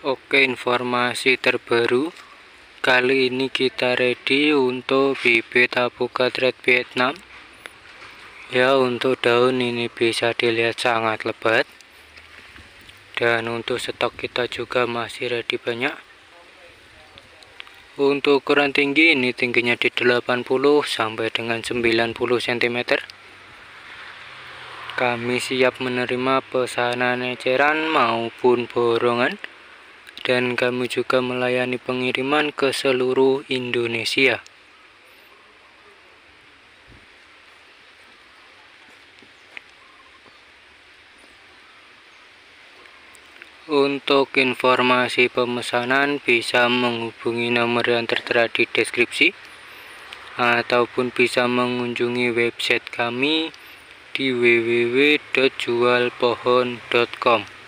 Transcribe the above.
Oke, informasi terbaru. Kali ini kita ready untuk bibit Apokat Red Vietnam. Ya, untuk daun ini bisa dilihat sangat lebat. Dan untuk stok kita juga masih ready banyak. Untuk ukuran tinggi ini tingginya di 80 sampai dengan 90 cm. Kami siap menerima pesanan eceran maupun borongan, dan kami juga melayani pengiriman ke seluruh Indonesia. Untuk informasi pemesanan bisa menghubungi nomor yang tertera di deskripsi, ataupun bisa mengunjungi website kami di www.jualpohon.com.